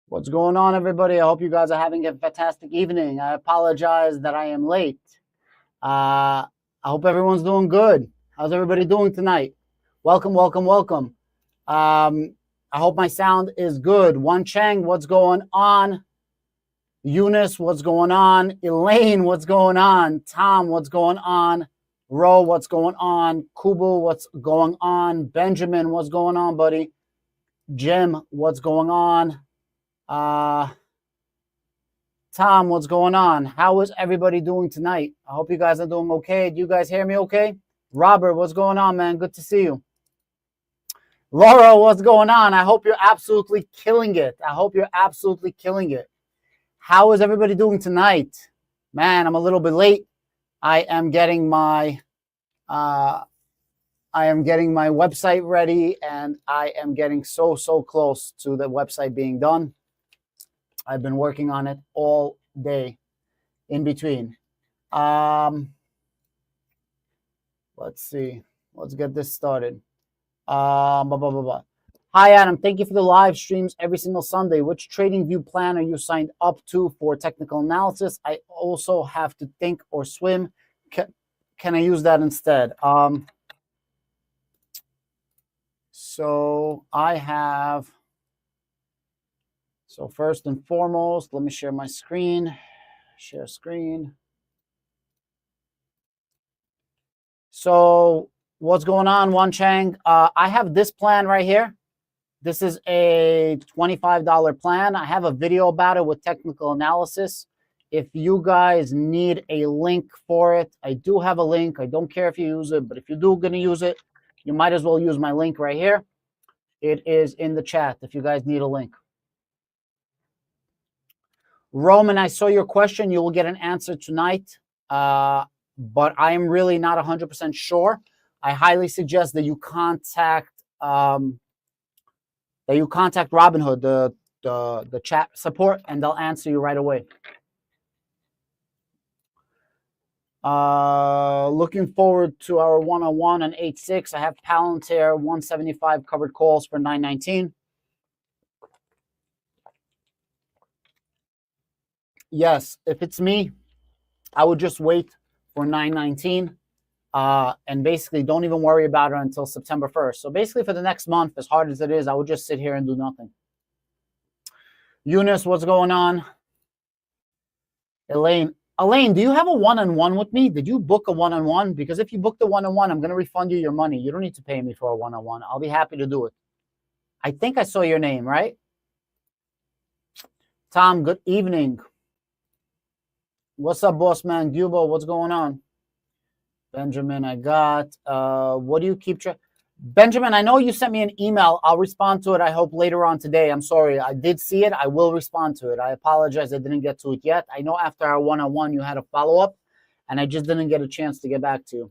What's going on, everybody? I hope you guys are having a fantastic evening. I apologize that I am late. I hope everyone's doing good. How's everybody doing tonight? Welcome, welcome, welcome. I hope my sound is good. Wan Cheng, what's going on? Eunice, what's going on? Elaine, what's going on? Tom, what's going on? Ro, what's going on? Kubu, what's going on? Benjamin, what's going on, buddy? Jim, what's going on? Tom, what's going on? How is everybody doing tonight? I hope you guys are doing okay. Do you guys hear me okay? Robert, what's going on, man? Good to see you. Laura, what's going on? I hope you're absolutely killing it. I hope you're absolutely killing it. How is everybody doing tonight? Man, I'm a little bit late. I am getting my website ready, and I am getting so close to the website being done. I've been working on it all day in between. Let's see. Let's get this started. Blah, blah, blah, blah. Hi, Adam. Thank you for the live streams every single Sunday. Which TradingView plan are you signed up to for technical analysis? I also have to think or swim. Can I use that instead? So I have. So first and foremost, let me share my screen. Share screen. So what's going on, Wan Chang? I have this plan right here. This is a $25 plan. I have a video about it with technical analysis. If you guys need a link for it, I do have a link. I don't care if you use it, but if you're going to use it, you might as well use my link right here. It is in the chat if you guys need a link. Roman, I saw your question. You will get an answer tonight, but I'm really not 100% sure. I highly suggest that you contact Robinhood, the chat support, and they'll answer you right away. Looking forward to our one-on-one on 8/6. I have Palantir 175 covered calls for 919. Yes, if it's me, I would just wait for 919. And basically don't even worry about it until September 1st. So basically for the next month, as hard as it is, I would just sit here and do nothing. Eunice, what's going on? Elaine, do you have a one-on-one with me? Did you book a one-on-one? Because if you booked a one-on-one, I'm going to refund you your money. You don't need to pay me for a one-on-one. I'll be happy to do it. I think I saw your name, right? Tom, good evening. What's up, boss man? Gubo, what's going on? Benjamin, I got. What do you keep track? Benjamin, I know you sent me an email. I'll respond to it, I hope, later on today. I'm sorry. I did see it. I will respond to it. I apologize. I didn't get to it yet. I know after our one-on-one, you had a follow-up, and I just didn't get a chance to get back to you.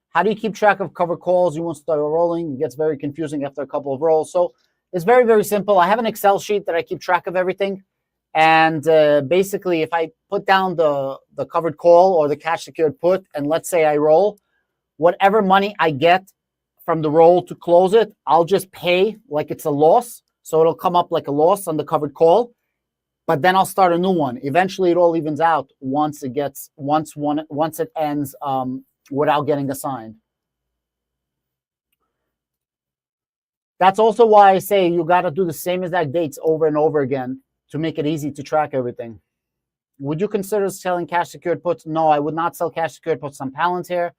How do you keep track of cover calls? You won't start rolling. It gets very confusing after a couple of rolls. So it's very simple. I have an Excel sheet that I keep track of everything. And basically, if I put down the covered call or the cash secured put, and let's say I roll, whatever money I get from the roll to close it, I'll just pay like it's a loss. So it'll come up like a loss on the covered call, but then I'll start a new one. Eventually it all evens out once it ends without getting assigned. That's also why I say you got to do the same exact dates over and over again to make it easy to track everything. Would you consider selling cash secured puts? No, I would not sell cash secured puts on Palantir.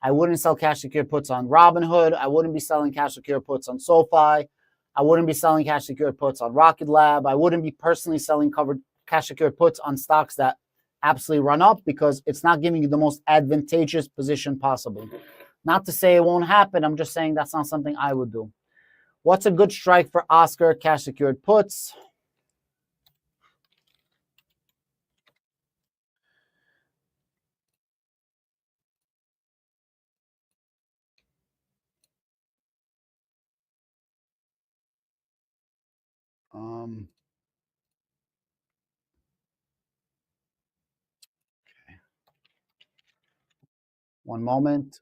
I wouldn't sell cash secured puts on Robinhood. I wouldn't be selling cash secured puts on SoFi. I wouldn't be selling cash secured puts on Rocket Lab. I wouldn't be personally selling covered cash secured puts on stocks that absolutely run up because it's not giving you the most advantageous position possible. Not to say it won't happen. I'm just saying that's not something I would do. What's a good strike for Oscar cash secured puts? Okay. 1 moment.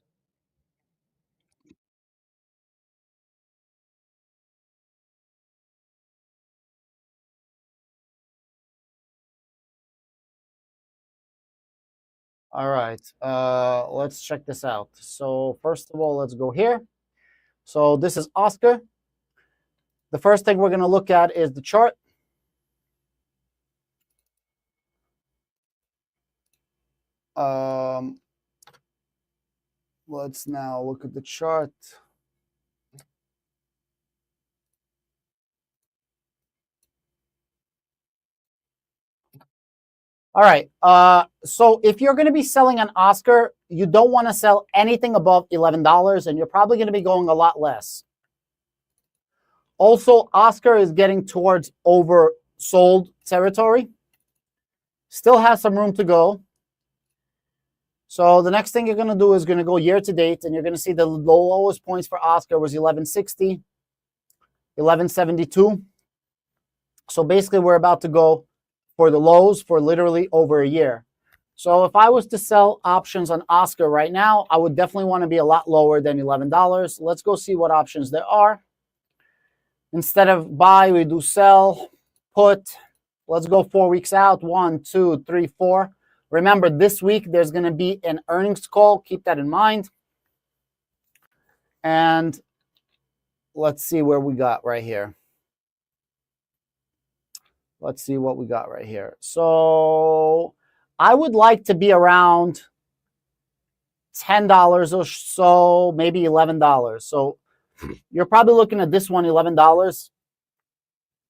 All right. Let's check this out. So first of all, let's go here. So this is Oscar. The first thing we're going to look at is the chart. Let's now look at the chart. All right. So if you're going to be selling an Oscar, you don't want to sell anything above $11, and you're probably going to be going a lot less. Also, Oscar is getting towards oversold territory. Still has some room to go. So the next thing you're going to do is going to go year to date, and you're going to see the lowest points for Oscar was 1160, 1172. So basically, we're about to go for the lows for literally over a year. So if I was to sell options on Oscar right now, I would definitely want to be a lot lower than $11. Let's go see what options there are. Instead of buy, we do sell, put. Let's go 4 weeks out. 1, 2, 3, 4. Remember, this week there's going to be an earnings call. Keep that in mind. And let's see where we got right here. Let's see what we got right here. So I would like to be around $10 or so, maybe $11. So you're probably looking at this one, $11,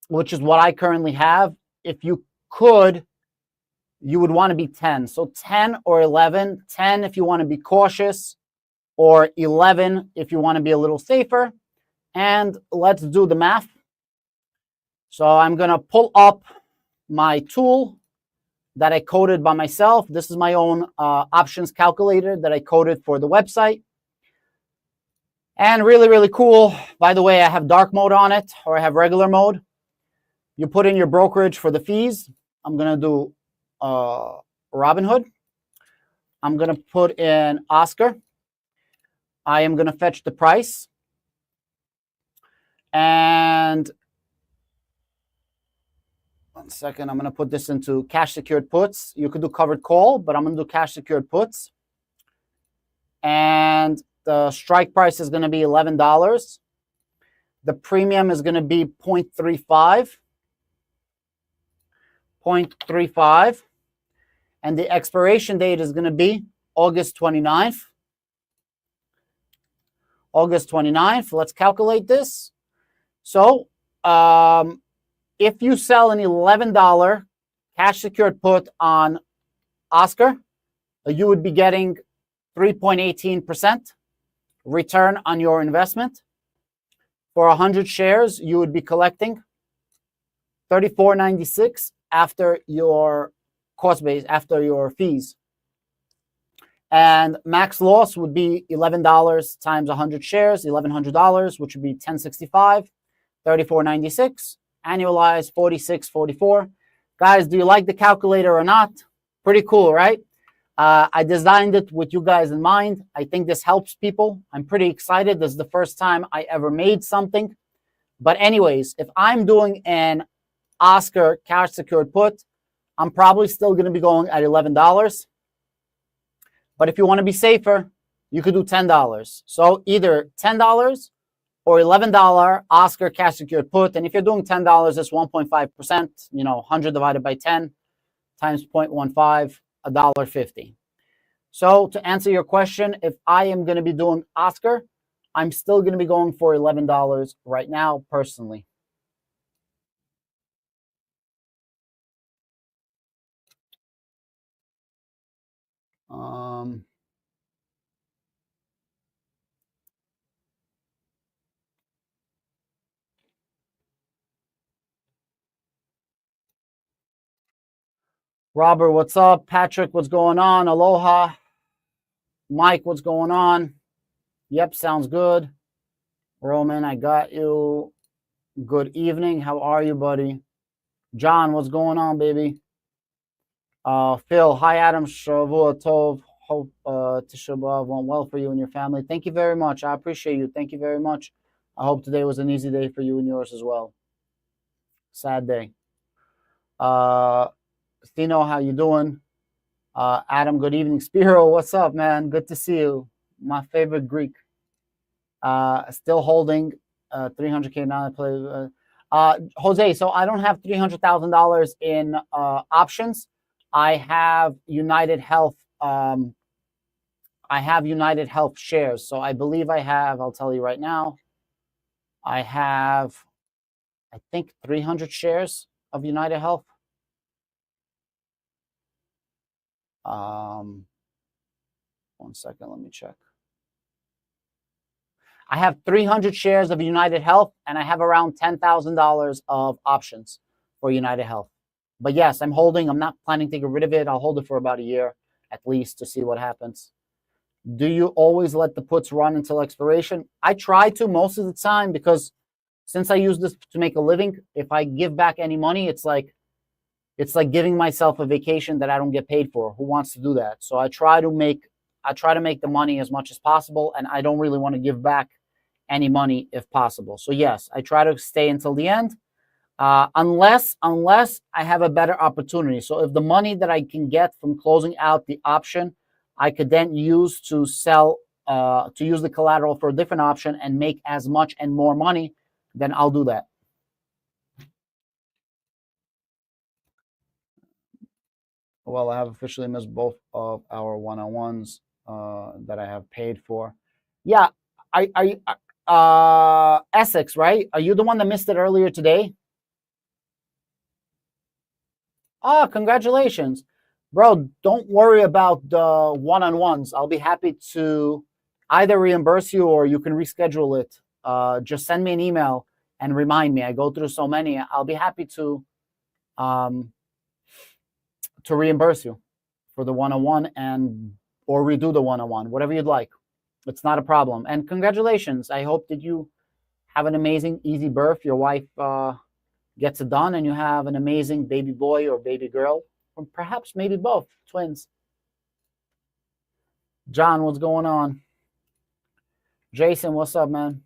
which is what I currently have. If you could, you would want to be 10. So 10 or 11, 10 if you want to be cautious, or 11 if you want to be a little safer. And let's do the math. So I'm going to pull up my tool that I coded by myself. This is my own options calculator that I coded for the website. And really, really cool. By the way, I have dark mode on it, or I have regular mode. You put in your brokerage for the fees. I'm going to do Robinhood. I'm going to put in Oscar. I am going to fetch the price. And 1 second, I'm going to put this into cash secured puts. You could do covered call, but I'm going to do cash secured puts. And the strike price is going to be $11. The premium is going to be 0.35. 0.35. And the expiration date is going to be August 29th. August 29th. Let's calculate this. So, if you sell an $11 cash secured put on Oscar, you would be getting 3.18% return on your investment. For 100 shares, you would be collecting $34.96 after your cost base, after your fees. And max loss would be $11 times 100 shares, $1,100, which would be $10.65, $34.96. Annualized 46.44. Guys, do you like the calculator or not? Pretty cool, right? I designed it with you guys in mind. I think this helps people. I'm pretty excited. This is the first time I ever made something. But anyways, if I'm doing an Oscar cash secured put, I'm probably still going to be going at $11. But if you want to be safer, you could do $10. So either $10 or $11 Oscar cash secured put. And if you're doing $10, it's 1.5%, 100 divided by 10 times 0.15, $1.50. So to answer your question, if I am going to be doing Oscar, I'm still going to be going for $11 right now, personally. Robert, what's up? Patrick, what's going on? Aloha. Mike, what's going on? Yep, sounds good. Roman, I got you. Good evening. How are you, buddy? John, what's going on, baby? Phil, hi, Adam. Shavua Tov. Hope Tisha B'Av went well for you and your family. Thank you very much. I appreciate you. Thank you very much. I hope today was an easy day for you and yours as well. Sad day. Thino, how you doing? Adam, good evening. Spiro, what's up, man? Good to see you. My favorite Greek. Still holding 300K now. I play. Jose, so I don't have $300,000 in options. I have United Health. I have United Health shares. So I believe I have, I'll tell you right now, I have, I think, 300 shares of United Health. One second, let me check. I have 300 shares of United Health, and I have around $10,000 of options for United Health. But yes, I'm holding. I'm not planning to get rid of it. I'll hold it for about a year at least to see what happens. Do you always let the puts run until expiration? I try to most of the time, because since I use this to make a living, if I give back any money, it's like giving myself a vacation that I don't get paid for. Who wants to do that? So I try to make the money as much as possible, and I don't really want to give back any money if possible. So yes, I try to stay until the end, unless I have a better opportunity. So if the money that I can get from closing out the option, I could then use to sell, to use the collateral for a different option and make as much and more money, then I'll do that. Well, I have officially missed both of our one-on-ones that I have paid for. Yeah, Essex, right? Are you the one that missed it earlier today? Oh, congratulations. Bro, don't worry about the one-on-ones. I'll be happy to either reimburse you or you can reschedule it. Just send me an email and remind me. I go through so many. I'll be happy to reimburse you for the one-on-one or redo the one-on-one, whatever you'd like. It's not a problem. And congratulations. I hope that you have an amazing, easy birth. Your wife gets it done and you have an amazing baby boy or baby girl, or perhaps maybe both, twins. John, what's going on? Jason, what's up, man?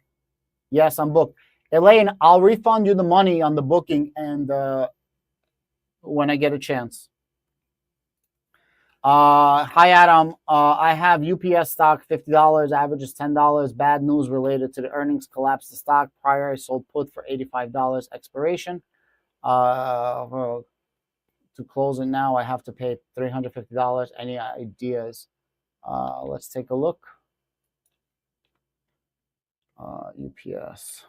Yes, I'm booked. Elaine, I'll refund you the money on the booking and when I get a chance. Hi, Adam. I have UPS stock, $50, average is $10. Bad news related to the earnings, collapsed the stock. Prior, I sold put for $85 expiration. To close it now, I have to pay $350. Any ideas? Let's take a look. UPS.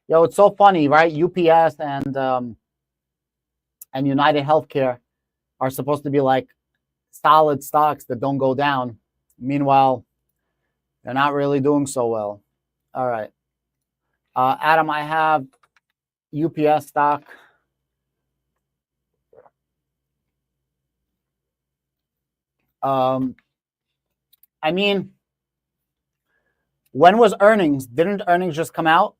Yo, it's so funny, right? UPS and United Healthcare are supposed to be like solid stocks that don't go down. Meanwhile, they're not really doing so well. All right. Adam, I have UPS stock. I mean, when was earnings? Didn't earnings just come out?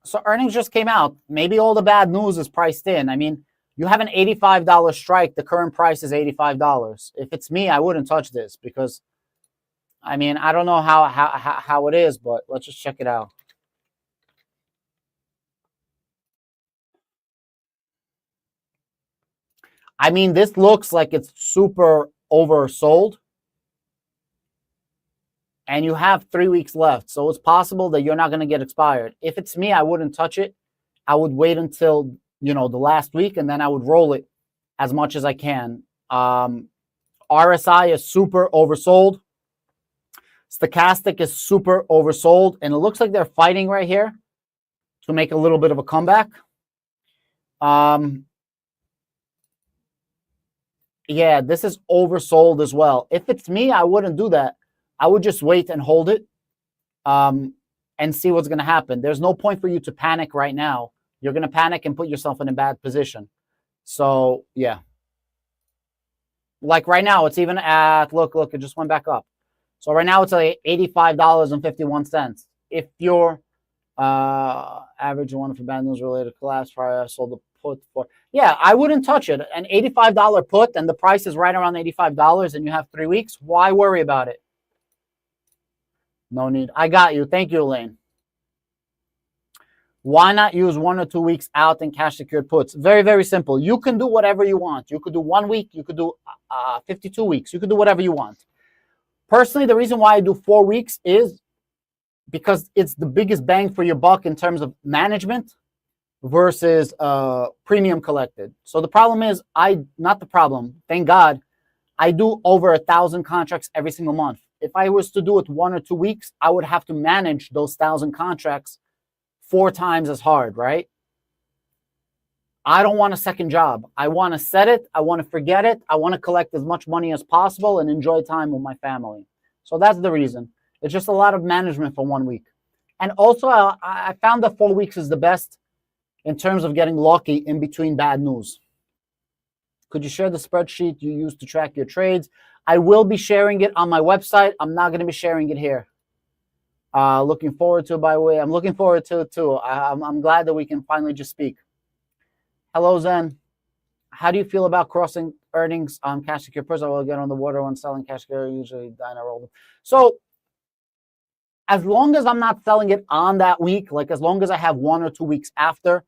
So earnings just came out. Maybe all the bad news is priced in. I mean, you have an $85 strike. The current price is $85. If it's me, I wouldn't touch this because, I mean, I don't know how it is, but let's just check it out. I mean, this looks like it's super oversold. And you have 3 weeks left. So it's possible that you're not going to get expired. If it's me, I wouldn't touch it. I would wait until, the last week, and then I would roll it as much as I can. RSI is super oversold. Stochastic is super oversold. And it looks like they're fighting right here to make a little bit of a comeback. Yeah, this is oversold as well. If it's me, I wouldn't do that. I would just wait and hold it and see what's going to happen. There's no point for you to panic right now. You're going to panic and put yourself in a bad position. So, yeah. Like right now, it's even at, look, it just went back up. So right now, it's like $85.51. If your average one for bad news related collapse prior, I sold the put for, yeah, I wouldn't touch it. An $85 put and the price is right around $85 and you have 3 weeks. Why worry about it? No need. I got you. Thank you, Elaine. Why not use 1 or 2 weeks out in cash secured puts? Very, very simple. You can do whatever you want. You could do 1 week. You could do 52 weeks. You could do whatever you want. Personally, the reason why I do 4 weeks is because it's the biggest bang for your buck in terms of management versus premium collected. So the problem is, not the problem, thank God, I do over 1,000 contracts every single month. If I was to do it 1 or 2 weeks, I would have to manage those 1,000 contracts 4 times as hard, right? I don't want a second job. I want to set it. I want to forget it. I want to collect as much money as possible and enjoy time with my family. So that's the reason. It's just a lot of management for 1 week. And also, I found that 4 weeks is the best in terms of getting lucky in between bad news. Could you share the spreadsheet you use to track your trades? I will be sharing it on my website. I'm not going to be sharing it here. Looking forward to it, by the way. I'm looking forward to it too. I'm glad that we can finally just speak. Hello, Zen. How do you feel about crossing earnings on cash secure puts? I will get on the water when selling cash secure, usually dine or roll. So as long as I'm not selling it on that week, like as long as I have 1 or 2 weeks after,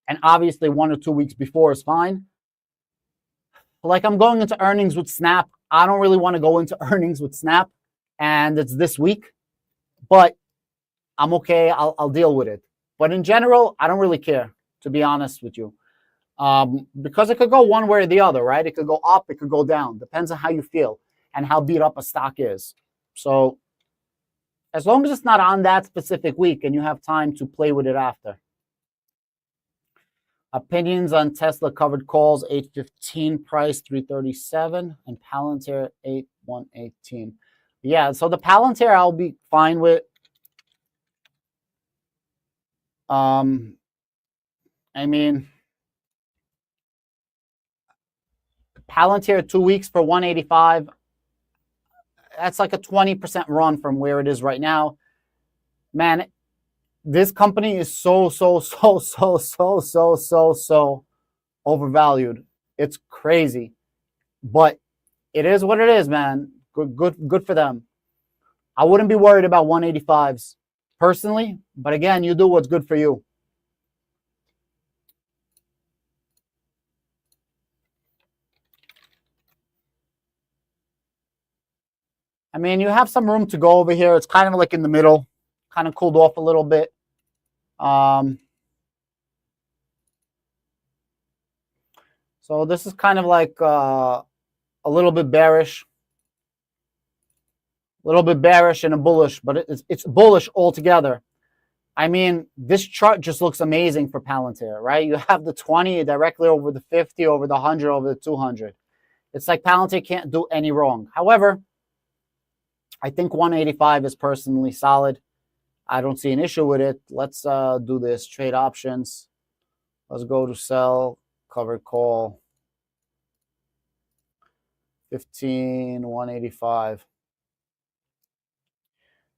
and obviously 1 or 2 weeks before is fine. Like I'm going into earnings with Snap. I don't really want to go into earnings with Snap, and it's this week, but I'm okay. I'll deal with it. But in general, I don't really care, to be honest with you. Because it could go one way or the other, right? It could go up, it could go down. Depends on how you feel and how beat up a stock is. So as long as it's not on that specific week and you have time to play with it after. Opinions on Tesla covered calls, 815 price, 337, and Palantir, 8118. Yeah, so the Palantir I'll be fine with. I mean, Palantir 2 weeks for 185. That's like a 20% run from where it is right now. Man, this company is so overvalued. It's crazy. But it is what it is, man. Good for them. I wouldn't be worried about 185s personally, but again, you do what's good for you. I mean, you have some room to go over here. It's kind of like in the middle, kind of cooled off a little bit. So this is kind of like a little bit bearish. A little bit bearish and a bullish, but it's bullish altogether. I mean, this chart just looks amazing for Palantir, right? You have the 20 directly over the 50, over the 100, over the 200. It's like Palantir can't do any wrong. However, I think 185 is personally solid. I don't see an issue with it. Let's do this. Trade options. Let's go to sell, covered call. 15, 185.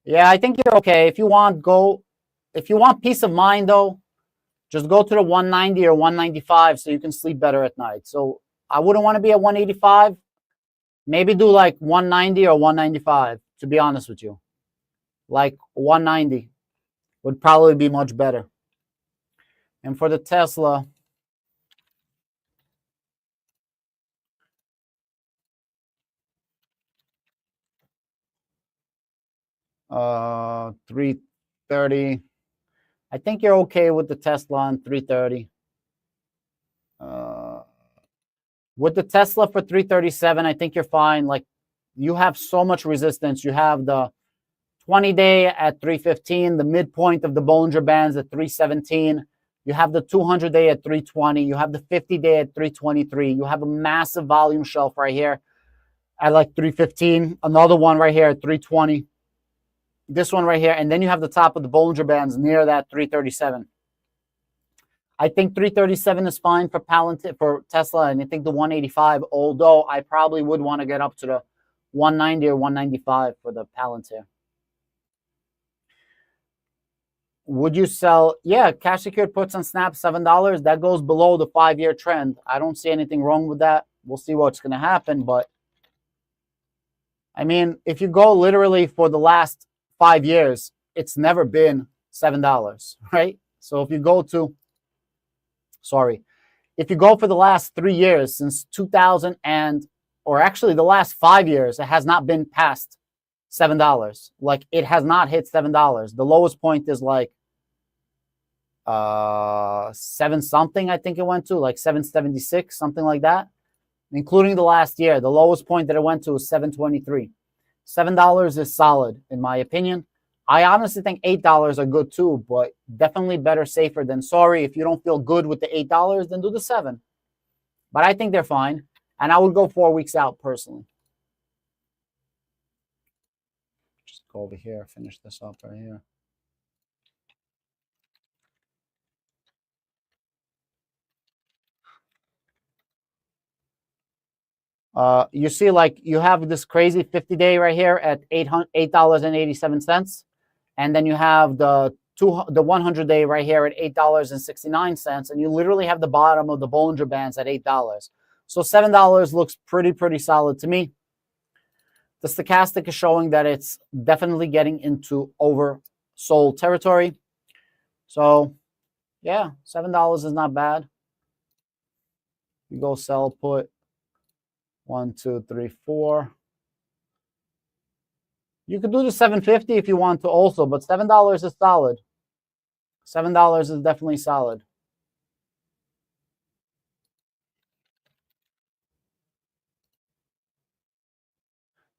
Yeah, I think you're okay. If you want peace of mind though, just go to the 190 or 195 so you can sleep better at night. So I wouldn't want to be at 185. Maybe do like 190 or 195, to be honest with you. Like 190 would probably be much better. And for the Tesla, $330. I think you're okay with the Tesla on 330. With the Tesla for 337, I think you're fine. Like you have so much resistance. You have the 20-day at 315, the midpoint of the Bollinger Bands at 317. You have the 200-day at 320. You have the 50-day at 323. You have a massive volume shelf right here at like 315. Another one right here at 320. This one right here. And then you have the top of the Bollinger Bands near that 337. I think 337 is fine for Palantir, for Tesla, and I think the 185, although I probably would want to get up to the 190 or 195 for the Palantir. Would you sell? Yeah, cash secured puts on Snap, $7. That goes below the 5-year trend. I don't see anything wrong with that. We'll see what's going to happen. But, I mean, if you go literally for the last 5 years, it's never been $7, right? So if you go to, if you go for the last 3 years since 2000 or actually the last 5 years, it has not been past $7. Like it has not hit $7. The lowest point is like 7 something, I think it went to like 776, something like that, including the last year. The lowest point that it went to was 723. $7 is solid in my opinion. I honestly think $8 are good too, but definitely better safer than sorry. If you don't feel good with the $8, then do the 7. But I think they're fine, and I would go 4 weeks out personally. Just go over here, finish this up right here. You see, like you have this crazy 50-day right here at $8.87, and then you have the 100-day right here at $8.69, and you literally have the bottom of the Bollinger Bands at $8. So $7 looks pretty solid to me. The stochastic is showing that it's definitely getting into oversold territory. So yeah, $7 is not bad. You go sell put 1, 2, 3, 4. You could do the 750 if you want to also, but $7 is solid. $7 is definitely solid.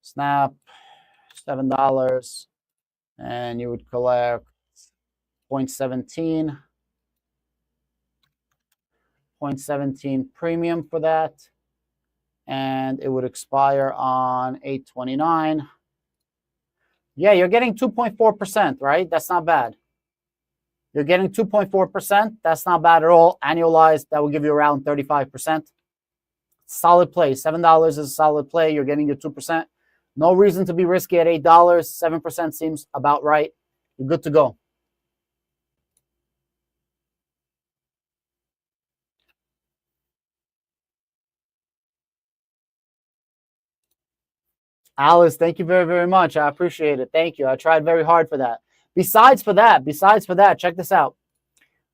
Snap, $7, and you would collect 0.17. 0.17 premium for that. And it would expire on 8/29. Yeah, you're getting 2.4%, right? That's not bad. You're getting 2.4%. That's not bad at all. Annualized, that will give you around 35%. Solid play. $7 is a solid play. You're getting your 2%. No reason to be risky at $8. 7% seems about right. You're good to go. Alice, thank you very much. I appreciate it. Thank you. I tried very hard for that. Besides for that, check this out.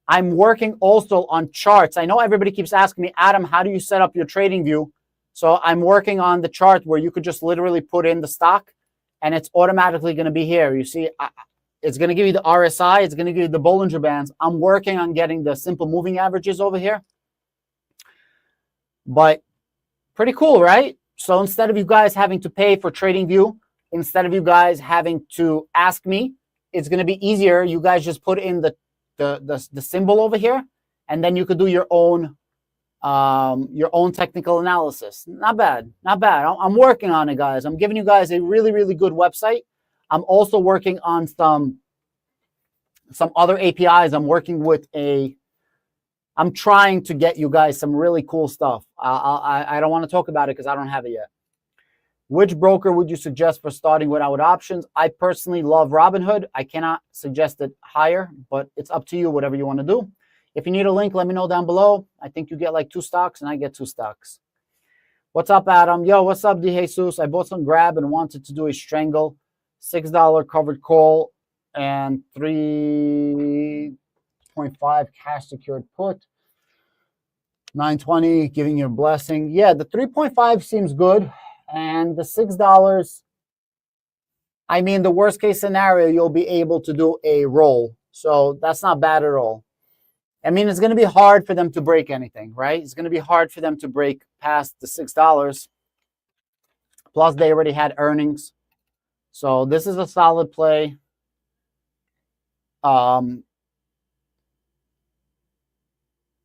I'm working also on charts. I know everybody keeps asking me, Adam, how do you set up your trading view? So I'm working on the chart where you could just literally put in the stock and it's automatically going to be here. You see, it's going to give you the RSI. It's going to give you the Bollinger Bands. I'm working on getting the simple moving averages over here. But pretty cool, right? So instead of you guys having to pay for TradingView, instead of you guys having to ask me, it's going to be easier. You guys just put in the symbol over here, and then you could do your own technical analysis. Not bad, not bad. I'm working on it, guys. I'm giving you guys a really good website. I'm also working on some other APIs. I'm trying to get you guys some really cool stuff. I don't want to talk about it because I don't have it yet. Which broker would you suggest for starting without options? I personally love Robinhood. I cannot suggest it higher, but it's up to you, whatever you want to do. If you need a link, let me know down below. I think you get like 2 stocks and I get 2 stocks. What's up, Adam? Yo, what's up, DeJesus? I bought some Grab and wanted to do a strangle. $6 covered call and 3.5 cash secured put. 920, giving you a blessing. Yeah, the 3.5 seems good. And the $6, I mean, the worst case scenario, you'll be able to do a roll. So that's not bad at all. I mean, it's going to be hard for them to break anything, right? It's going to be hard for them to break past the $6. Plus, they already had earnings. So this is a solid play.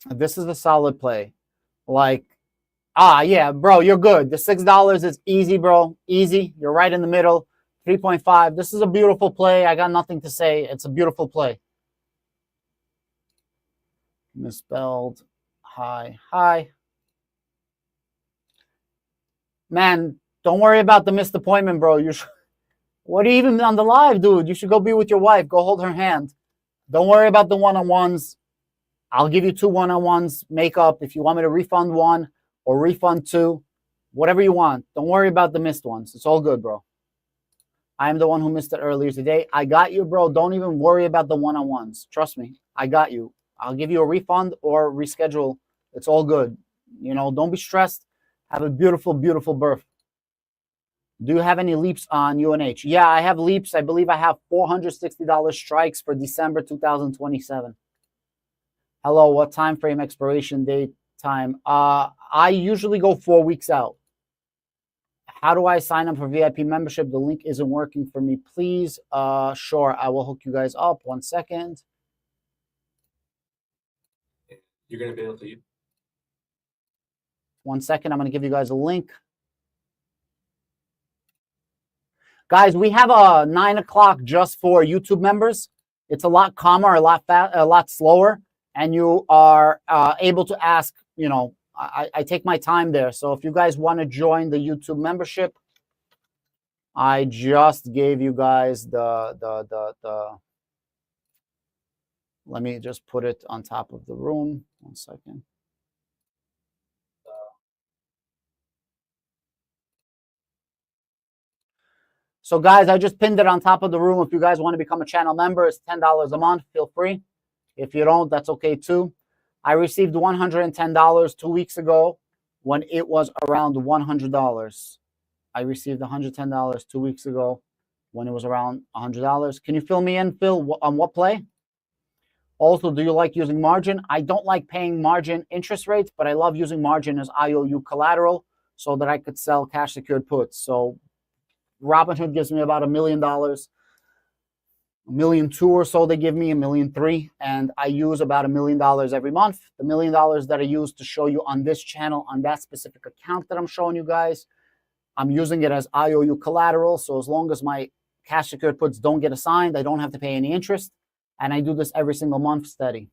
This is a solid play. Like, yeah, bro, you're good. The $6 is easy, bro. Easy. You're right in the middle. 3.5. This is a beautiful play. I got nothing to say. It's a beautiful play. Misspelled. Hi. Man, don't worry about the missed appointment, bro. What are you even on the live, dude? You should go be with your wife. Go hold her hand. Don't worry about the one-on-ones. I'll give you 2 one-on-ones. Make up if you want me to refund 1 or refund 2. Whatever you want. Don't worry about the missed ones. It's all good, bro. I am the one who missed it earlier today. I got you, bro. Don't even worry about the one-on-ones. Trust me. I got you. I'll give you a refund or reschedule. It's all good. You know, don't be stressed. Have a beautiful, beautiful birth. Do you have any leaps on UNH? Yeah, I have leaps. I believe I have $460 strikes for December 2027. Hello, what time frame, expiration date, time? I usually go 4 weeks out. How do I sign up for VIP membership? The link isn't working for me. Please, sure, I will hook you guys up. 1 second. You're going to be able to... 1 second, I'm going to give you guys a link. Guys, we have a 9 o'clock just for YouTube members. It's a lot calmer, a lot slower, and you are able to ask, you know, I take my time there. So if you guys want to join the YouTube membership, I just gave you guys the let me just put it on top of the room. 1 second. So guys, I just pinned it on top of the room. If you guys want to become a channel member, it's $10 a month. Feel free. If you don't, that's okay too. I received $110 2 weeks ago when it was around $100. I received $110 2 weeks ago when it was around $100. Can you fill me in, Phil, on what play? Also, do you like using margin? I don't like paying margin interest rates, but I love using margin as IOU collateral so that I could sell cash secured puts. So Robinhood gives me about $1 million, $1.2 million or so. They give me $1.3 million, and I use about $1 million every month. The $1 million that I use to show you on this channel, on that specific account that I'm showing you guys, I'm using it as IOU collateral. So as long as my cash secured puts don't get assigned, I don't have to pay any interest, and I do this every single month steady.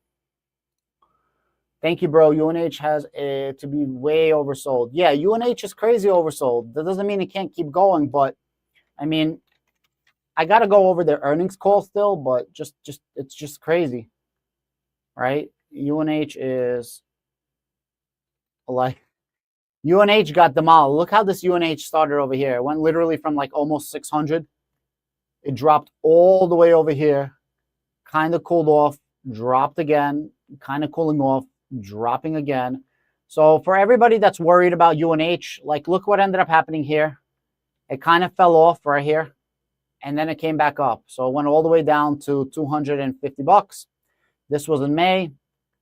Thank you, bro. UNH has to be way oversold. Yeah, UNH is crazy oversold. That doesn't mean it can't keep going, but I mean, I got to go over their earnings call still, but it's just crazy, right? UNH is like, UNH got demolished. Look how this UNH started over here. It went literally from like almost 600. It dropped all the way over here, kind of cooled off, dropped again, kind of cooling off, dropping again. So for everybody that's worried about UNH, like look what ended up happening here. It kind of fell off right here, and then it came back up. So it went all the way down to $250. This was in May,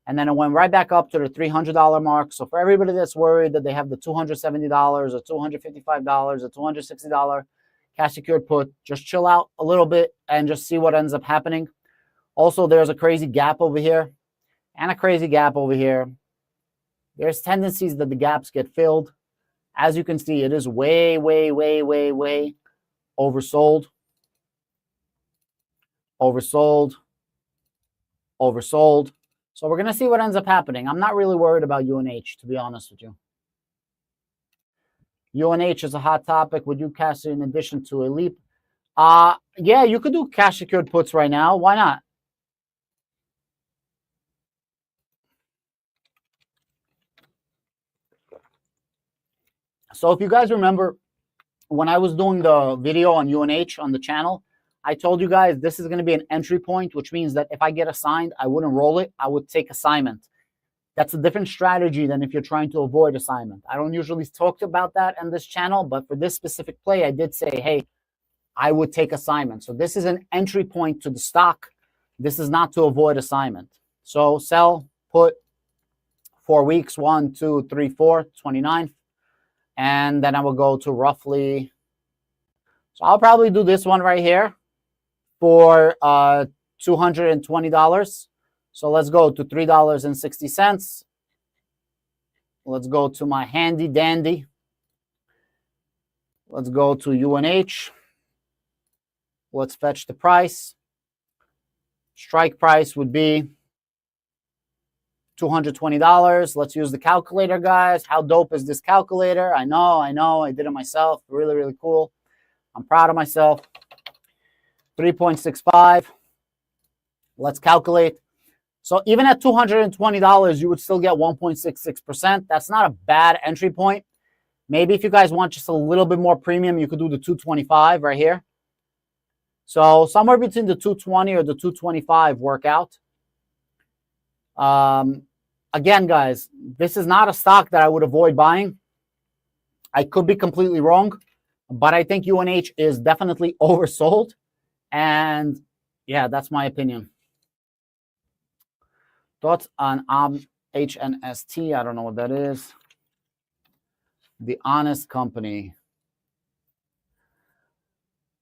and then it went right back up to the $300 mark. So for everybody that's worried that they have the $270 or $255 or $260 cash secured put, just chill out a little bit and just see what ends up happening. Also, there's a crazy gap over here and a crazy gap over here. There's tendencies that the gaps get filled. As you can see, it is way, way, way, way, way oversold. Oversold. Oversold. So we're going to see what ends up happening. I'm not really worried about UNH, to be honest with you. UNH is a hot topic. Would you cash in addition to a leap? Yeah, you could do cash secured puts right now. Why not? So if you guys remember, when I was doing the video on UNH on the channel, I told you guys this is going to be an entry point, which means that if I get assigned, I wouldn't roll it. I would take assignment. That's a different strategy than if you're trying to avoid assignment. I don't usually talk about that on this channel, but for this specific play, I did say, hey, I would take assignment. So this is an entry point to the stock. This is not to avoid assignment. So sell, put 4 weeks, 1, 2, 3, 4, 29th. And then I will go to roughly, so I'll probably do this one right here for $220. So let's go to $3.60. Let's go to my handy dandy. Let's go to UNH. Let's fetch the price. Strike price would be $220. Let's use the calculator, guys. How dope is this calculator? I know. I did it myself. Really, really cool. I'm proud of myself. 3.65. Let's calculate. So even at $220, you would still get 1.66%. That's not a bad entry point. Maybe if you guys want just a little bit more premium, you could do the 225 right here. So somewhere between the 220 or the 225 workout. Again, guys, this is not a stock that I would avoid buying. I could be completely wrong, but I think UNH is definitely oversold. And yeah, that's my opinion. Thoughts on HNST? I don't know what that is. The Honest Company.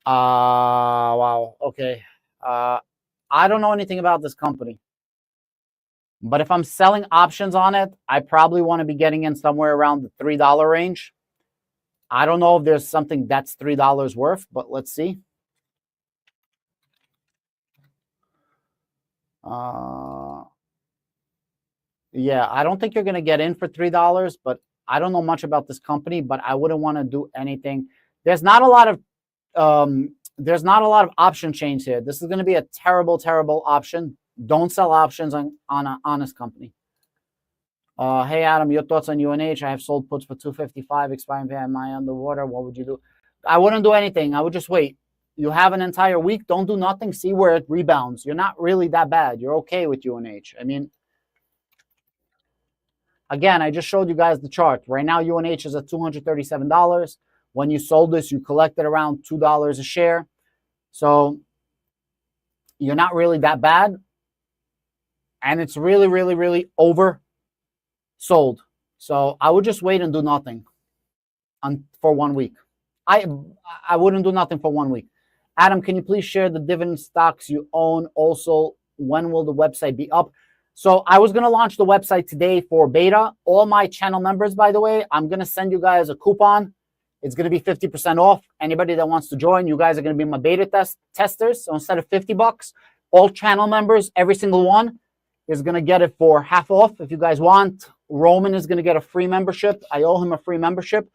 Wow. Okay. I don't know anything about this company. But if I'm selling options on it, I probably want to be getting in somewhere around the $3 range. I don't know if there's something that's $3 worth, but let's see. Yeah, I don't think you're going to get in for $3, but I don't know much about this company, but I wouldn't want to do anything. There's not a lot of option chains here. This is going to be a terrible, terrible option. Don't sell options on an honest company. Hey, Adam, your thoughts on UNH? I have sold puts for 255, expiring am I underwater? What would you do? I wouldn't do anything. I would just wait. You have an entire week. Don't do nothing. See where it rebounds. You're not really that bad. You're okay with UNH. I mean, again, I just showed you guys the chart. Right now, UNH is at $237. When you sold this, you collected around $2 a share. So you're not really that bad. And it's really, really, really oversold. So I would just wait and do nothing for 1 week. I wouldn't do nothing for 1 week. Adam, can you please share the dividend stocks you own? Also, when will the website be up? So I was going to launch the website today for beta. All my channel members, by the way, I'm going to send you guys a coupon. It's going to be 50% off. Anybody that wants to join, you guys are going to be my beta testers. So instead of $50, all channel members, every single one, is going to get it for half off. If you guys want, Roman is going to get a free membership. I owe him a free membership.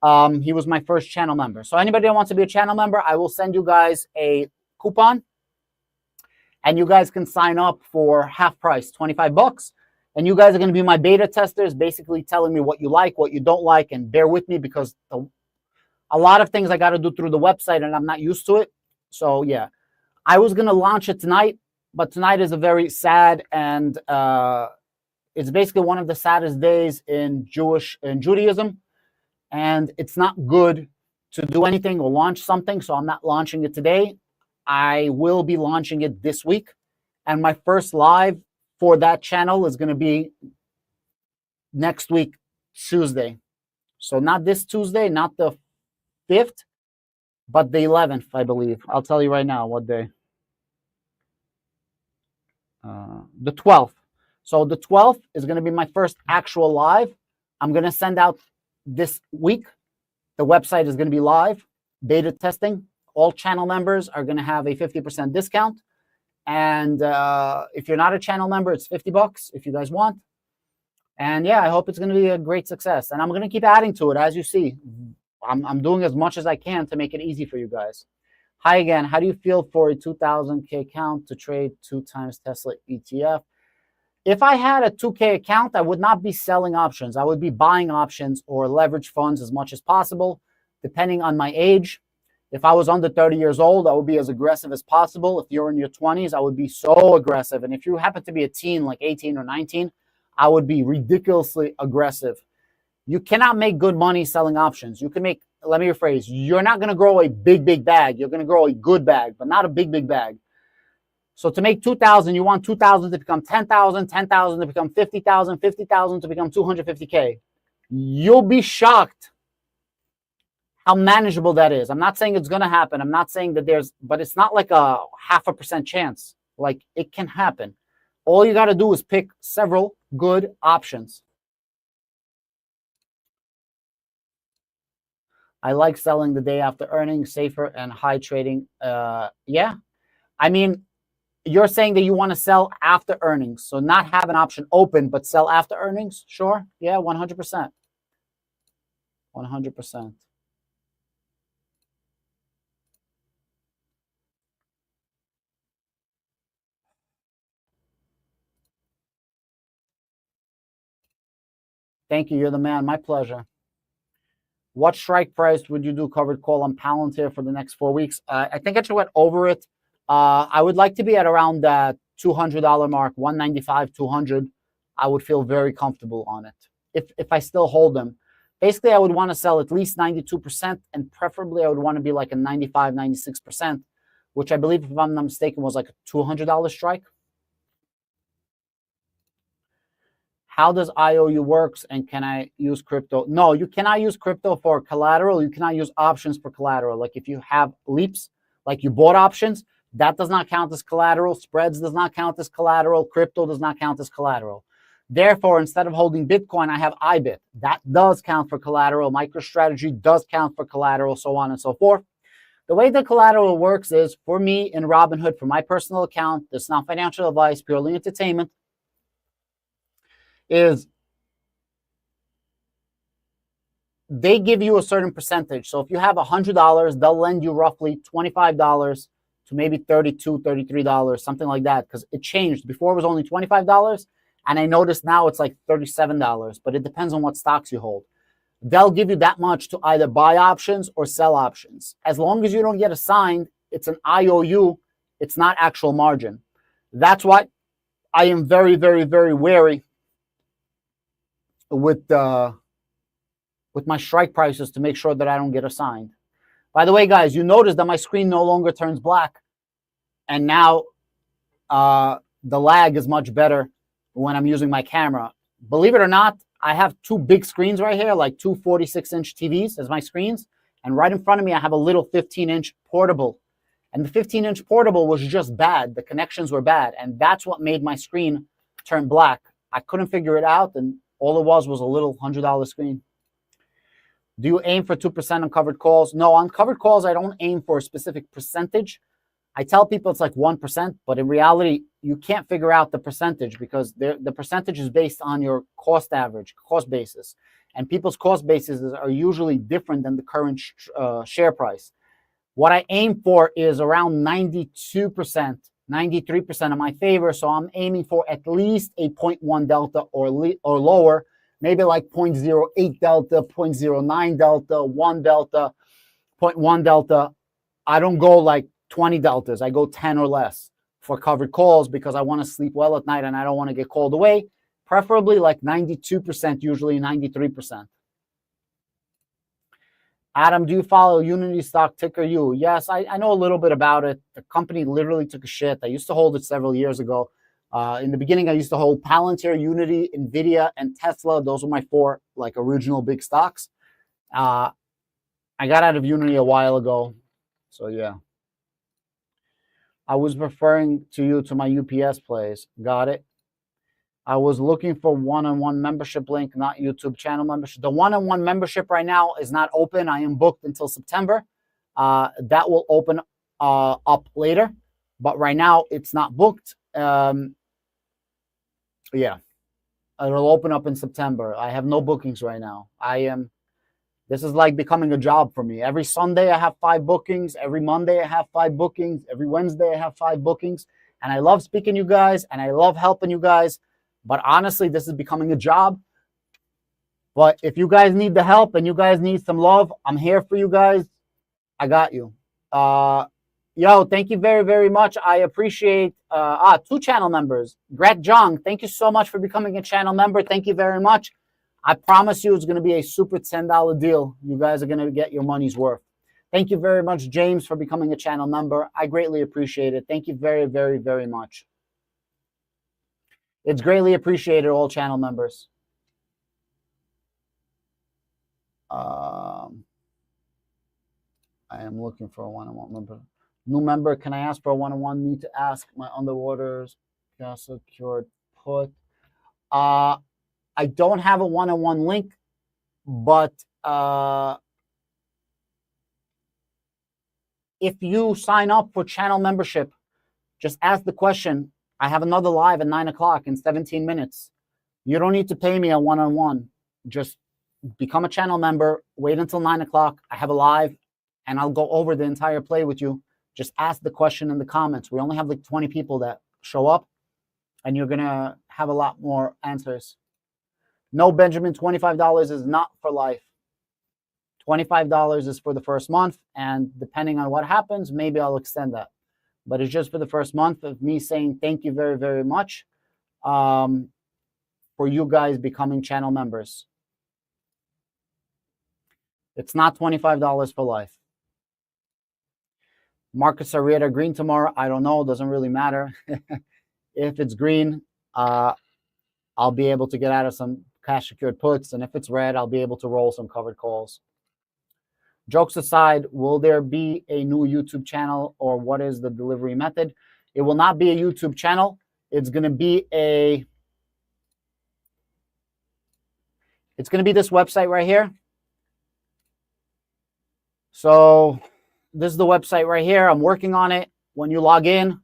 He was my first channel member. So anybody that wants to be a channel member, I will send you guys a coupon. And you guys can sign up for half price, $25. And you guys are going to be my beta testers, basically telling me what you like, what you don't like, and bear with me because a lot of things I got to do through the website and I'm not used to it. So yeah, I was going to launch it tonight, but tonight is a very sad and it's basically one of the saddest days in Judaism. And it's not good to do anything or launch something. So I'm not launching it today. I will be launching it this week. And my first live for that channel is going to be next week, Tuesday. So not this Tuesday, not the 5th, but the 11th, I believe. I'll tell you right now what day. The 12th. So the 12th is going to be my first actual live. I'm going to send out this week. The website is going to be live, beta testing. All channel members are going to have a 50% discount. And if you're not a channel member, it's $50 if you guys want. And yeah, I hope it's going to be a great success. And I'm going to keep adding to it. As you see, I'm doing as much as I can to make it easy for you guys. Hi again. How do you feel for a 2,000K account to trade 2 times Tesla ETF? If I had a 2K account, I would not be selling options. I would be buying options or leverage funds as much as possible, depending on my age. If I was under 30 years old, I would be as aggressive as possible. If you're in your 20s, I would be so aggressive. And if you happen to be a teen, like 18 or 19, I would be ridiculously aggressive. You cannot make good money selling options. You can make, let me rephrase, you're not going to grow a big, big bag. You're going to grow a good bag, but not a big, big bag. So to make 2,000, you want 2,000 to become 10,000, 10,000 to become 50,000, 50,000 to become 250K. You'll be shocked how manageable that is. I'm not saying it's going to happen. I'm not saying that but it's not like a 0.5% chance. Like it can happen. All you got to do is pick several good options. I like selling the day after earnings, safer and high trading. Yeah. I mean, you're saying that you want to sell after earnings. So not have an option open, but sell after earnings? Sure. Yeah, 100%. 100%. Thank you. You're the man. My pleasure. What strike price would you do covered call on Palantir for the next 4 weeks? I think I just went over it. I would like to be at around that $200 mark, 195, 200. I would feel very comfortable on it if I still hold them. Basically, I would want to sell at least 92%, and preferably I would want to be like a 95, 96%, which I believe, if I'm not mistaken, was like a $200 strike. How does IOU works, and can I use crypto? No, you cannot use crypto for collateral. You cannot use options for collateral. Like if you have leaps, like you bought options, that does not count as collateral. Spreads does not count as collateral. Crypto does not count as collateral. Therefore, instead of holding Bitcoin, I have IBIT. That does count for collateral. MicroStrategy does count for collateral, so on and so forth. The way the collateral works is, for me in Robinhood, for my personal account, this is not financial advice, purely entertainment, is they give you a certain percentage. So if you have $100, they'll lend you roughly $25 to maybe $32, $33, something like that, because it changed. Before it was only $25, and I noticed now it's like $37, but it depends on what stocks you hold. They'll give you that much to either buy options or sell options. As long as you don't get assigned, it's an IOU. It's not actual margin. That's why I am very, very, very wary with my strike prices to make sure that I don't get assigned. By the way, guys, you notice that my screen no longer turns black, and now the lag is much better when I'm using my camera. Believe it or not, I have two big screens right here, like two 46-inch TVs as my screens, and right in front of me I have a little 15-inch portable. And the 15-inch portable was just bad. The connections were bad, and that's what made my screen turn black. I couldn't figure it out, and all it was a little $100 screen. Do you aim for 2% on covered calls? No, on covered calls, I don't aim for a specific percentage. I tell people it's like 1%, but in reality, you can't figure out the percentage because the percentage is based on your cost average, cost basis. And people's cost bases are usually different than the current share price. What I aim for is around 92%, 93% in my favor. So I'm aiming for at least a 0.1 delta or lower, maybe like 0.08 delta, 0.09 delta, 1 delta, 0.1 delta. I don't go like 20 deltas. I go 10 or less for covered calls because I want to sleep well at night and I don't want to get called away. Preferably like 92%, usually 93%. Adam, do you follow Unity stock, ticker U? Yes, I know a little bit about it. The company literally took a shit. I used to hold it several years ago. In the beginning, I used to hold Palantir, Unity, NVIDIA, and Tesla. Those were my four like original big stocks. I got out of Unity a while ago. So yeah. I was referring to you to my UPS plays. Got it. I was looking for one-on-one membership link, not YouTube channel membership. The one-on-one membership right now is not open. I am booked until September. That will open up later. But right now, it's not booked. Yeah. It'll open up in September. I have no bookings right now. This is like becoming a job for me. Every Sunday, I have 5 bookings. Every Monday, I have 5 bookings. Every Wednesday, I have 5 bookings. And I love speaking to you guys, and I love helping you guys. But honestly, this is becoming a job. But if you guys need the help and you guys need some love, I'm here for you guys. I got you. Yo, thank you very, very much. I appreciate 2 channel members. Gret Jong, thank you so much for becoming a channel member. Thank you very much. I promise you it's going to be a super $10 deal. You guys are going to get your money's worth. Thank you very much, James, for becoming a channel member. I greatly appreciate it. Thank you very, very, very much. It's greatly appreciated, all channel members. I am looking for a one-on-one member. New member, can I ask for a one-on-one? Need to ask my underwaters. Secured put. I don't have a one-on-one link, but if you sign up for channel membership, just ask the question. I have another live at 9 o'clock in 17 minutes. You don't need to pay me a one-on-one. Just become a channel member. Wait until 9 o'clock. I have a live, and I'll go over the entire play with you. Just ask the question in the comments. We only have like 20 people that show up, and you're going to have a lot more answers. No, Benjamin, $25 is not for life. $25 is for the first month, and depending on what happens, maybe I'll extend that. But it's just for the first month of me saying thank you very, very much for you guys becoming channel members. It's not $25 for life. Markets are red or green tomorrow. I don't know. It doesn't really matter. If it's green, I'll be able to get out of some cash secured puts. And if it's red, I'll be able to roll some covered calls. Jokes aside, will there be a new YouTube channel, or what is the delivery method? It will not be a YouTube channel. It's going to be this website right here. So this is the website right here. I'm working on it. When you log in,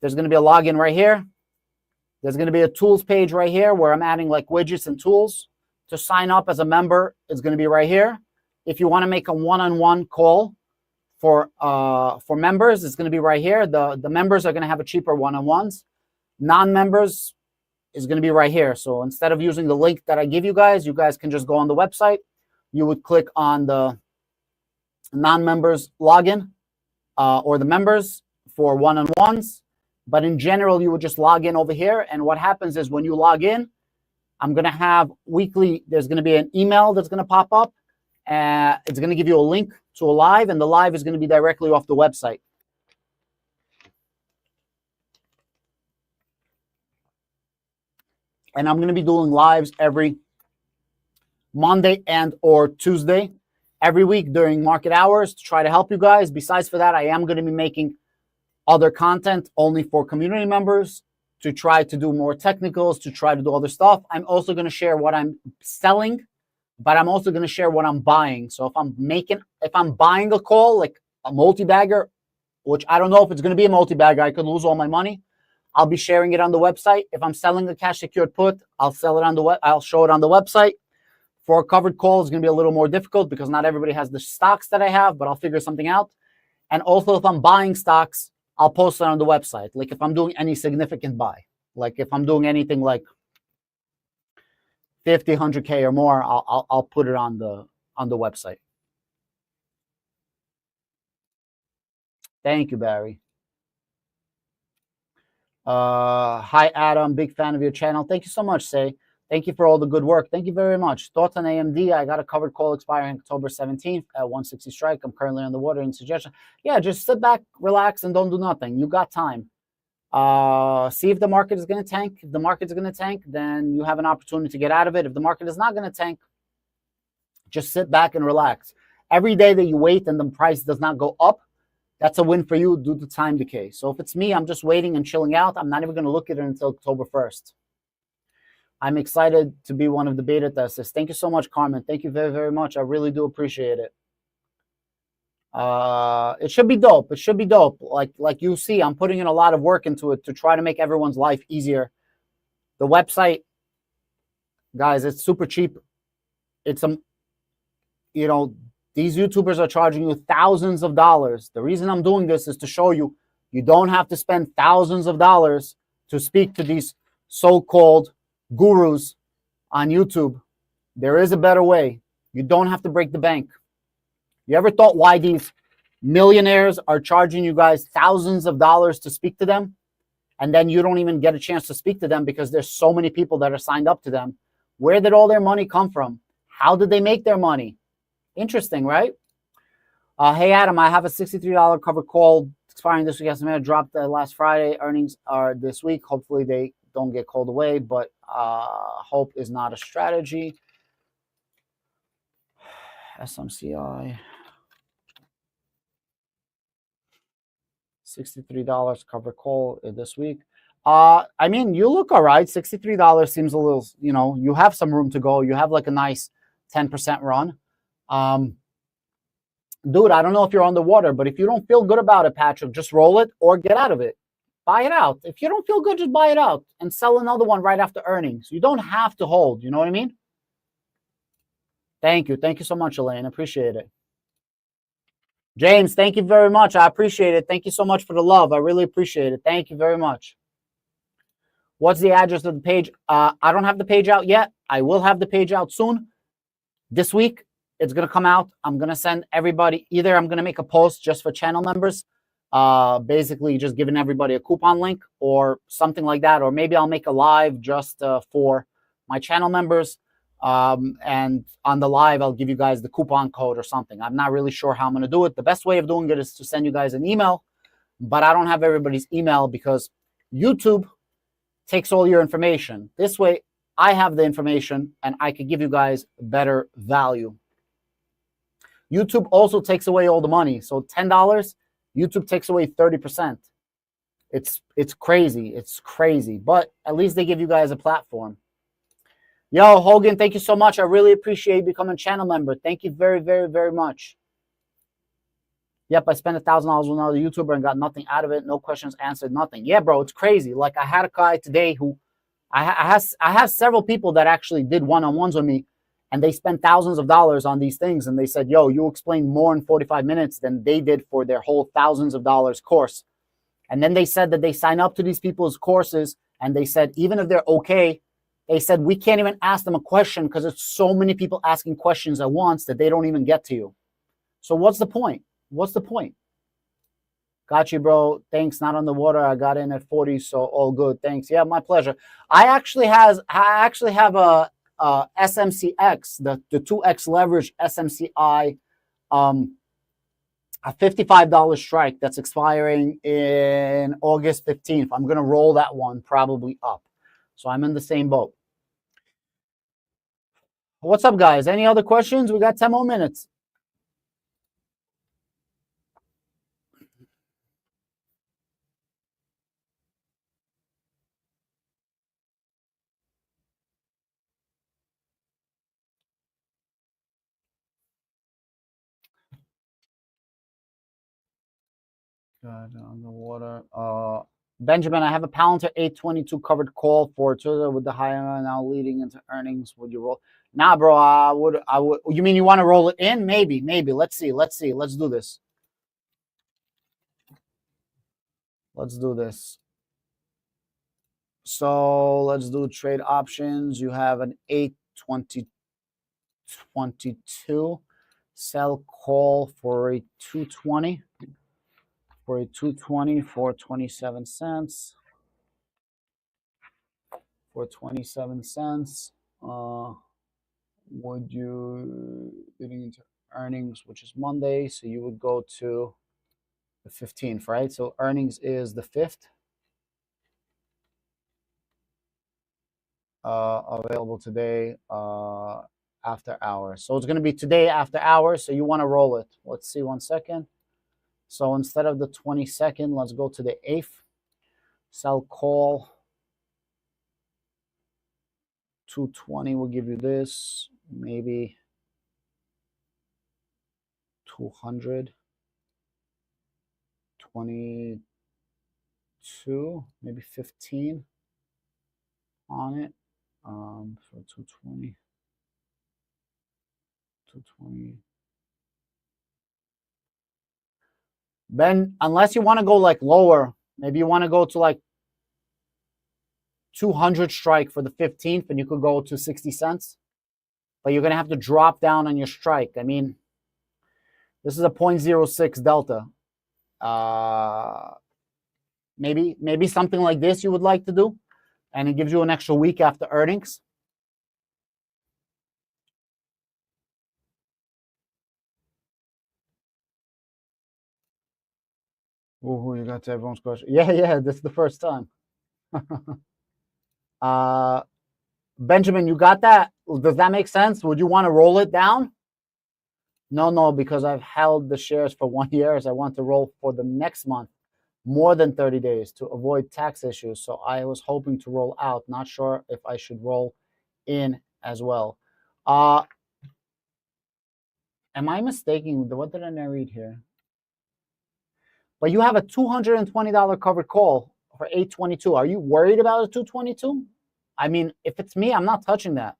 there's going to be a login right here. There's going to be a tools page right here where I'm adding like widgets and tools. To sign up as a member, it's going to be right here. If you want to make a one-on-one call for members, it's going to be right here. The members are going to have a cheaper one-on-ones. Non-members is going to be right here. So instead of using the link that I give you guys can just go on the website. You would click on the non-members login or the members for one-on-ones. But in general, you would just log in over here. And what happens is when you log in, I'm going to have weekly, there's going to be an email that's going to pop up. It's going to give you a link to a live, and the live is going to be directly off the website. And I'm going to be doing lives every Monday and or Tuesday every week during market hours to try to help you guys. Besides for that, I am going to be making other content only for community members to try to do more technicals, to try to do other stuff. I'm also going to share what I'm selling, but I'm also going to share what I'm buying. So if I'm buying a call, like a multi-bagger, which I don't know if it's going to be a multi-bagger, I could lose all my money. I'll be sharing it on the website. If I'm selling a cash secured put, I'll show it on the website. For a covered call, it's going to be a little more difficult because not everybody has the stocks that I have, but I'll figure something out. And also if I'm buying stocks, I'll post it on the website. Like if I'm doing any significant buy, like if I'm doing anything like 50, 100K or more, I'll put it on the website. Thank you, Barry. Hi, Adam. Big fan of your channel. Thank you so much, Say. Thank you for all the good work. Thank you very much. Thoughts on AMD? I got a covered call expiring October 17th at 160 strike. I'm currently on the water. Any suggestion? Yeah, just sit back, relax, and don't do nothing. You got time. See if the market is going to tank. If the market is going to tank, then you have an opportunity to get out of it. If the market is not going to tank, just sit back and relax. Every day that you wait and the price does not go up, that's a win for you due to time decay. So if it's me, I'm just waiting and chilling out. I'm not even going to look at it until October 1st. I'm excited to be one of the beta testers. Thank you so much, Carmen. Thank you very, very much. I really do appreciate it. It should be dope. It should be dope. Like you see, I'm putting in a lot of work into it to try to make everyone's life easier. The website, guys, it's super cheap. It's these YouTubers are charging you thousands of dollars. The reason I'm doing this is to show you don't have to spend thousands of dollars to speak to these so-called gurus on YouTube. There is a better way. You don't have to break the bank. You ever thought why these millionaires are charging you guys thousands of dollars to speak to them? And then you don't even get a chance to speak to them because there's so many people that are signed up to them. Where did all their money come from? How did they make their money? Interesting, right? Hey, Adam, I have a $63 covered call expiring this week. Estimate dropped last Friday. Earnings are this week. Hopefully they don't get called away, but hope is not a strategy. SMCI. $63 cover call this week. I mean, you look all right. $63 seems a little, you have some room to go. You have like a nice 10% run. Dude, I don't know if you're on the water, but if you don't feel good about it, Patrick, just roll it or get out of it. Buy it out. If you don't feel good, just buy it out and sell another one right after earnings. You don't have to hold. You know what I mean? Thank you. Thank you so much, Elaine. Appreciate it. James, thank you very much. I appreciate it. Thank you so much for the love. I really appreciate it. Thank you very much. What's the address of the page? I don't have the page out yet. I will have the page out soon. This week, It's going to come out. I'm going to send everybody, either I'm going to make a post just for channel members, basically just giving everybody a coupon link or something like that. Or maybe I'll make a live just for my channel members. And on the live, I'll give you guys the coupon code or something. I'm not really sure how I'm going to do it. The best way of doing it is to send you guys an email, but I don't have everybody's email because YouTube takes all your information. This way, I have the information and I could give you guys better value. YouTube also takes away all the money. So $10, YouTube takes away 30%. It's crazy. It's crazy. But at least they give you guys a platform. Yo, Hogan, thank you so much. I really appreciate you becoming a channel member. Thank you very, very, very much. Yep, I spent $1,000 with another YouTuber and got nothing out of it. No questions answered, nothing. Yeah, bro, it's crazy. Like I had a guy today who I have several people that actually did one-on-ones with me, and they spent thousands of dollars on these things. And they said, yo, you explained more in 45 minutes than they did for their whole thousands of dollars course. And then they said that they sign up to these people's courses. And they said, even if they're okay, they said, we can't even ask them a question because there's so many people asking questions at once that they don't even get to you. So what's the point? What's the point? Got you, bro. Thanks. Not on the water. I got in at 40, so all good. Thanks. Yeah, my pleasure. I actually have a SMCX, the 2X leverage SMCI, a $55 strike that's expiring in August 15th. I'm going to roll that one probably up. So I'm in the same boat. What's up, guys? Any other questions? We got 10 more minutes. Got on the water. Benjamin, I have a Palantir 822 covered call for Twitter with the higher now leading into earnings. Would you roll? Nah, bro. I would. You mean you want to roll it in? Maybe. Let's see. Let's do this. Let's do this. So let's do trade options. You have an 822 sell call for a 220. For a 220 for 27 cents. For 27 cents. Would you getting into earnings, which is Monday, so you would go to the 15th, right? So earnings is the 5th. Available today after hours. So it's going to be today after hours, so you want to roll it. Let's see, 1 second. So instead of the 22nd, let's go to the 8th. Sell call. 220 will give you this. Maybe 200. 22, maybe 15 on it. For 220. 220. Ben, unless you want to go like lower, maybe you want to go to like 200 strike for the 15th, and you could go to 60 cents. But you're going to have to drop down on your strike. I mean, this is a 0.06 delta. Maybe something like this you would like to do, and it gives you an extra week after earnings. Oh, you got to everyone's question. Yeah, this is the first time. Benjamin, you got that? Does that make sense? Would you want to roll it down? No, because I've held the shares for 1 year. As I want to roll for the next month, more than 30 days to avoid tax issues. So I was hoping to roll out. Not sure if I should roll in as well. Am I mistaken? What did I read here? But you have a $220 covered call for 822. Are you worried about a 222? I mean, if it's me, I'm not touching that.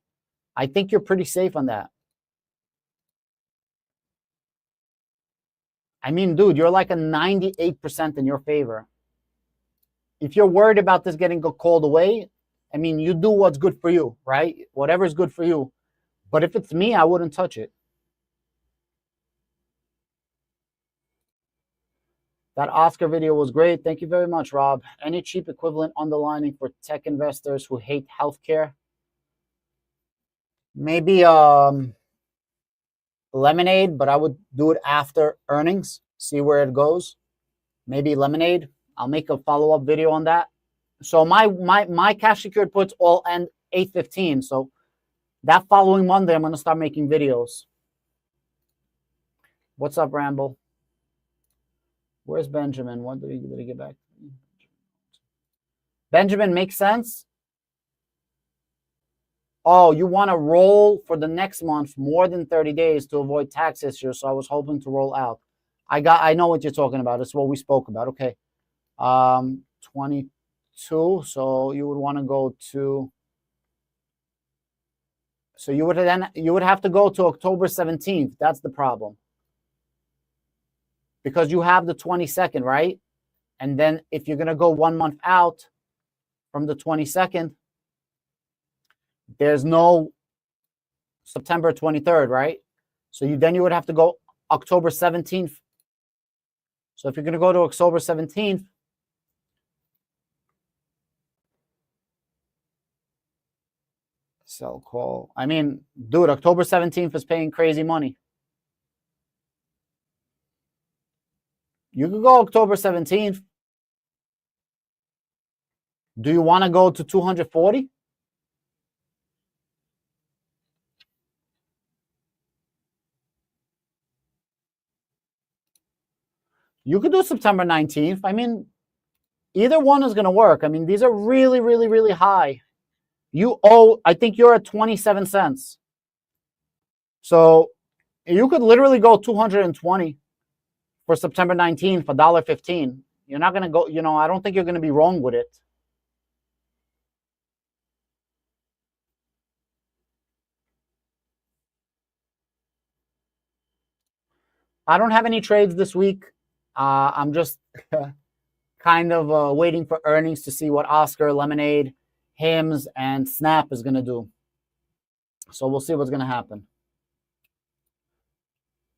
I think you're pretty safe on that. I mean, dude, you're like a 98% in your favor. If you're worried about this getting called away, I mean, you do what's good for you, right? Whatever's good for you. But if it's me, I wouldn't touch it. That Oscar video was great. Thank you very much, Rob. Any cheap equivalent underlining for tech investors who hate healthcare? Maybe Lemonade, but I would do it after earnings, see where it goes. Maybe Lemonade. I'll make a follow-up video on that. So my cash secured puts all end 8/15. So that following Monday, I'm going to start making videos. What's up, Ramble? Where's Benjamin? What did he get back? Benjamin, makes sense? Oh, you want to roll for the next month more than 30 days to avoid tax issues. So I was hoping to roll out. I know what you're talking about. It's what we spoke about. Okay. 22. So you would want to go to, so you would have to go to October 17th. That's the problem. Because you have the 22nd, right? And then if you're going to go 1 month out from the 22nd, there's no September 23rd, right? So you would have to go October 17th. So if you're going to go to October 17th, sell call. I mean, dude, October 17th is paying crazy money. You could go October 17th. Do you want to go to 240? You could do September 19th. I mean, either one is going to work. I mean, these are really, really, really high. You owe, I think you're at 27 cents. So you could literally go 220 for September 19th for $1.15. You're not going to go, I don't think you're going to be wrong with it. I don't have any trades this week. I'm just kind of waiting for earnings to see what Oscar, Lemonade, Hims, and Snap is going to do. So we'll see what's going to happen.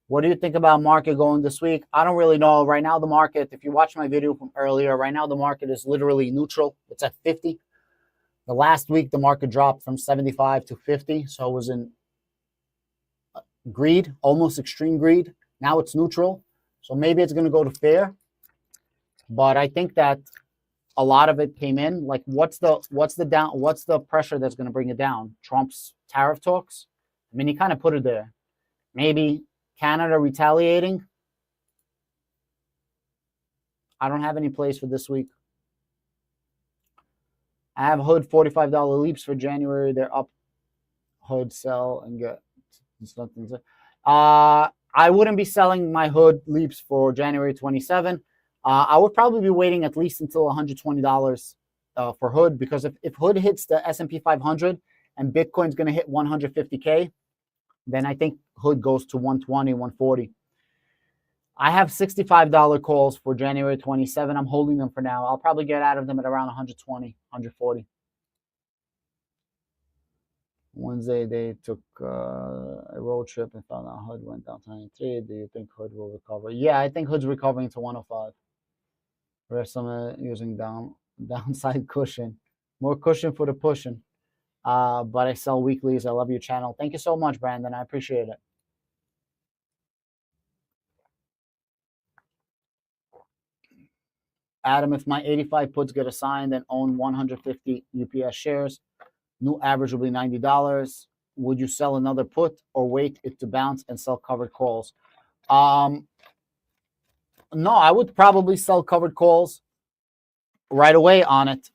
What do you think about market going this week? I don't really know. Right now, the market, if you watch my video from earlier, right now the market is literally neutral. It's at 50. The last week, the market dropped from 75 to 50. So it was in greed, almost extreme greed. Now it's neutral. So maybe it's going to go to fair. But I think that a lot of it came in. Like, what's the pressure that's going to bring it down? Trump's tariff talks? I mean, he kind of put it there. Maybe Canada retaliating. I don't have any plays for this week. I have Hood $45 leaps for January. They're up. Hood sell and get something. I wouldn't be selling my Hood leaps for January 27. I would probably be waiting at least until $120 for Hood, because if Hood hits the S&P 500 and Bitcoin's going to hit 150K, then I think Hood goes to 120, 140. I have $65 calls for January 27. I'm holding them for now. I'll probably get out of them at around 120, 140. Wednesday, they took a road trip and found out Hood went down to 93. Do you think Hood will recover? Yeah, I think Hood's recovering to 105. Rest of using downside cushion. More cushion for the pushing. But I sell weeklies. I love your channel. Thank you so much, Brandon. I appreciate it. Adam, if my 85 puts get assigned and own 150 UPS shares, new average will be $90. Would you sell another put or wait it to bounce and sell covered calls? No, I would probably sell covered calls right away on it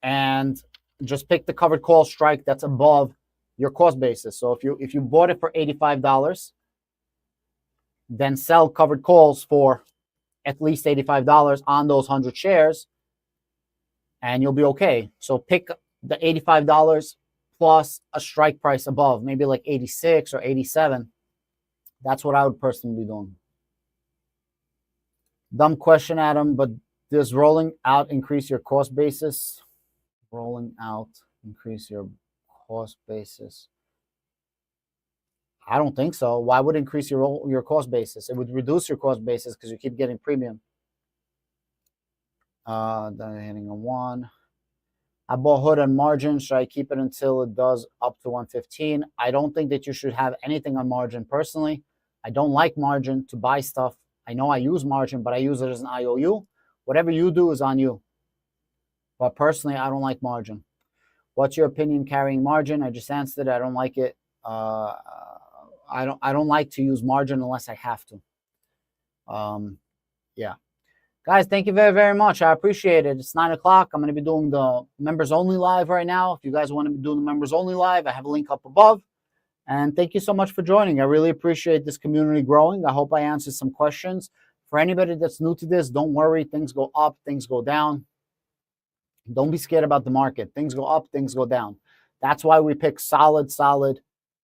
and just pick the covered call strike that's above your cost basis. So if you bought it for $85, then sell covered calls for at least $85 on those 100 shares, and you'll be okay. So pick the $85 plus a strike price above, maybe like 86 or 87. That's what I would personally be doing. Dumb question, Adam, but does rolling out increase your cost basis? Rolling out increase your cost basis? I don't think so. Why would it increase your cost basis? It would reduce your cost basis because you keep getting premium. Then hitting a 1. I bought hood on margin. Should I keep it until it does up to 115? I don't think that you should have anything on margin personally. I don't like margin to buy stuff. I know I use margin, but I use it as an IOU. Whatever you do is on you. But personally, I don't like margin. What's your opinion carrying margin? I just answered it. I don't like it. I don't like to use margin unless I have to. Yeah. Guys, thank you very, very much. I appreciate it. It's 9 o'clock. I'm going to be doing the members only live right now. If you guys want to be doing the members only live, I have a link up above. And thank you so much for joining. I really appreciate this community growing. I hope I answered some questions. For anybody that's new to this, don't worry. Things go up, things go down. Don't be scared about the market. Things go up, things go down. That's why we pick solid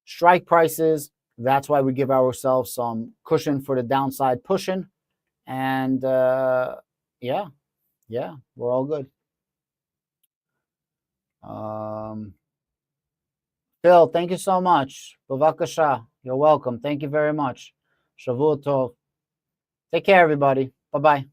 strike prices. That's why we give ourselves some cushion for the downside pushing. And yeah, we're all good. Phil, thank you so much. Bavakasha, you're welcome. Thank you very much. Shavua tov. Take care, everybody. Bye-bye.